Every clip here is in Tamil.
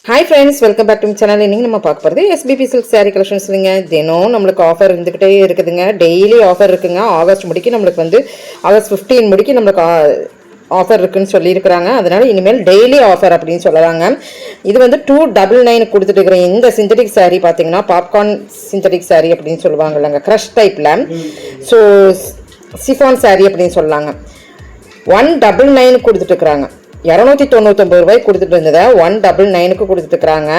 Hi friends, welcome back to channel. இன்னைக்கு நம்ம பார்க்க போகிறது எஸ்பிபி சில்க் சாரீ கலெக்ஷன்ஸ் இல்லைங்க. தினம் நம்மளுக்கு ஆஃபர் இருந்துக்கிட்டே இருக்குதுங்க. டெய்லி ஆஃபர் இருக்குங்க. ஆகஸ்ட் முடிக்க நம்மளுக்கு ஆகஸ்ட் 15 முடிக்க நம்மளுக்கு ஆஃபர் இருக்குன்னு சொல்லியிருக்கிறாங்க. அதனால இனிமேல் டெய்லி ஆஃபர் அப்படின்னு சொல்லலாங்க. இது 299 கொடுத்துட்டு இருக்கிறேன். இந்த சிந்தட்டிக் சாரீ பார்த்தீங்கன்னா பாப்கார்ன் சிந்தட்டிக் சாரீ அப்படின்னு சொல்லுவாங்க இல்லைங்க, க்ரஷ் டைப்பில். ஸோ சிஃபான் சாரீ அப்படின்னு சொல்லலாங்க. 199 கொடுத்துட்டு இருக்கிறாங்க. 299 ரூபாய்க்கு கொடுத்துட்டு இருந்ததை 199க்கு கொடுத்துட்டு இருக்கிறாங்க.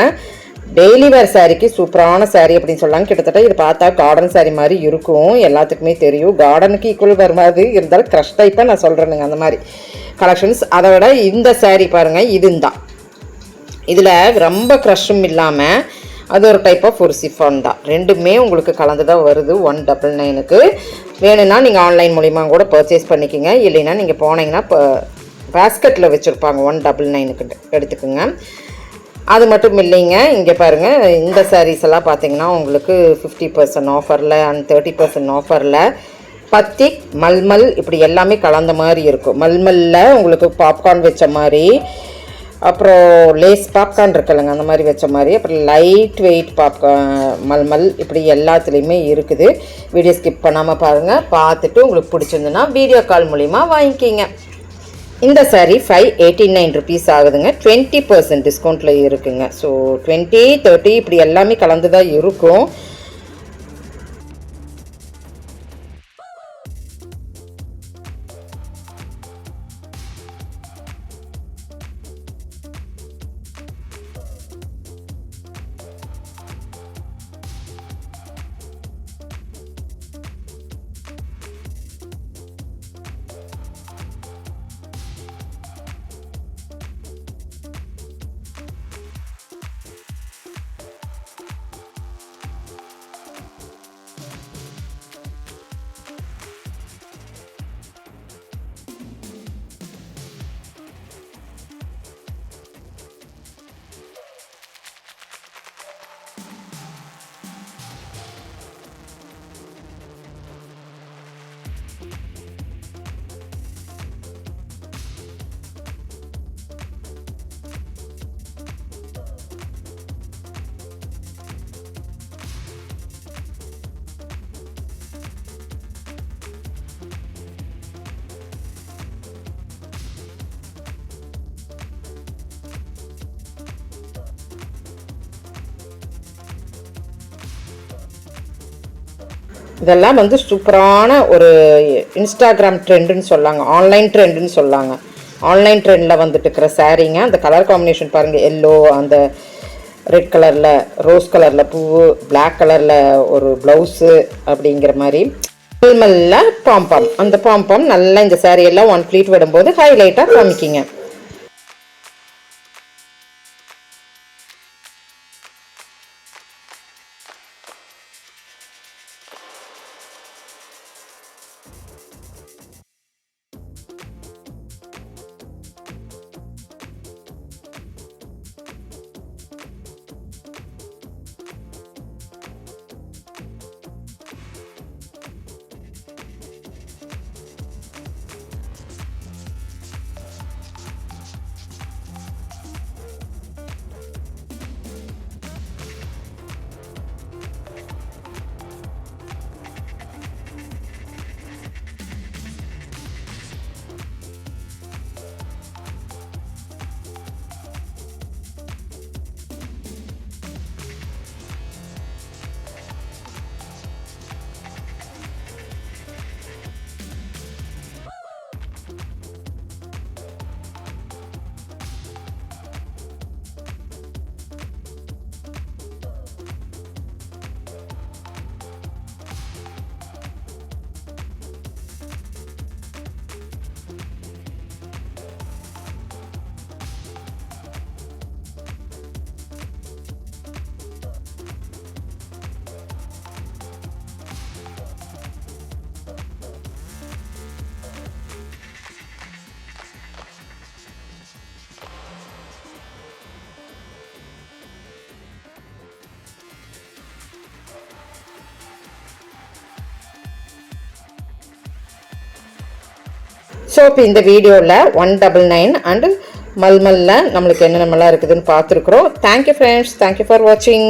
டெய்லி வேர் சாரீக்கு சூப்பரான சாரீ அப்படின்னு சொல்லலாம். கிட்டத்தட்ட இது பார்த்தா கார்டன் சாரீ மாதிரி இருக்கும். எல்லாத்துக்குமே தெரியும், கார்டனுக்கு ஈக்குவல் வர மாதிரி இருந்தாலும் க்ரஷ் டைப்பாக நான் சொல்கிறேனுங்க. அந்த மாதிரி கலெக்ஷன்ஸ். அதை விட இந்த சாரீ பாருங்கள், இதுதான். இதில் ரொம்ப க்ரஷ்ஷும் இல்லாமல் அது ஒரு டைப் ஆஃப் ஒரு சிஃபான் தான். ரெண்டுமே உங்களுக்கு கலந்து தான் வருது 199க்கு. வேணும்னா நீங்கள் ஆன்லைன் மூலிமா கூட பர்ச்சேஸ் பண்ணிக்கோங்க. இல்லைன்னா நீங்கள் போனீங்கன்னா இப்போ பேஸ்கெட்டில் வச்சுருப்பாங்க 199க்கு எடுத்துக்கோங்க. அது மட்டும் இல்லைங்க, இங்கே பாருங்கள், இந்த சாரீஸ் எல்லாம் பார்த்தீங்கன்னா உங்களுக்கு 50% ஆஃபரில் அண்ட் 30% ஆஃபரில் பத்திக் மல்மல் இப்படி எல்லாமே கலந்த மாதிரி இருக்கும். மல்மல்ல உங்களுக்கு பாப்கார்ன் வச்ச மாதிரி, அப்புறம் லேஸ் பாப்கார்ன் இருக்குல்லங்க அந்த மாதிரி வச்ச மாதிரி, அப்புறம் லைட் வெயிட் மல்மல் இப்படி எல்லாத்துலேயுமே இருக்குது. வீடியோ ஸ்கிப் பண்ணாமல் பாருங்கள். பார்த்துட்டு உங்களுக்கு பிடிச்சிருந்துன்னா வீடியோ கால் மூலிமா வாங்கிக்கிங்க. இந்த சாரீ 589 ருபீஸ் ஆகுதுங்க. 20% டிஸ்கவுண்ட்டில் இருக்குங்க. ஸோ 20, 30 இப்படி எல்லாமே கலந்து தான் இருக்கும். இதெல்லாம் சூப்பரான ஒரு இன்ஸ்டாகிராம் ட்ரெண்டுன்னு சொல்லாங்க, ஆன்லைன் ட்ரெண்டுன்னு சொல்லாங்க. ஆன்லைன் ட்ரெண்டில் வந்துட்டு இருக்கிற சாரீங்க. அந்த கலர் காம்பினேஷன் பாருங்கள், எல்லோ, அந்த ரெட் கலரில், ரோஸ் கலரில் பூவு, பிளாக் கலரில் ஒரு ப்ளவுஸு அப்படிங்கிற மாதிரி. மல்மல்ல பாம்பாம், அந்த பாம்பாம் நல்லா இந்த சாரியெல்லாம் ஒன் ப்ளீட் விடும்போது ஹைலைட்டாக காமிக்கிங்க. ஸோ இப்போ இந்த வீடியோவில் 199 அண்டு மல்மல்ல நம்மளுக்கு என்னென்னலாம் இருக்குதுன்னு பார்த்துருக்குறோம். தேங்க்யூ ஃப்ரெண்ட்ஸ், தேங்க்யூ ஃபார் வாட்சிங்.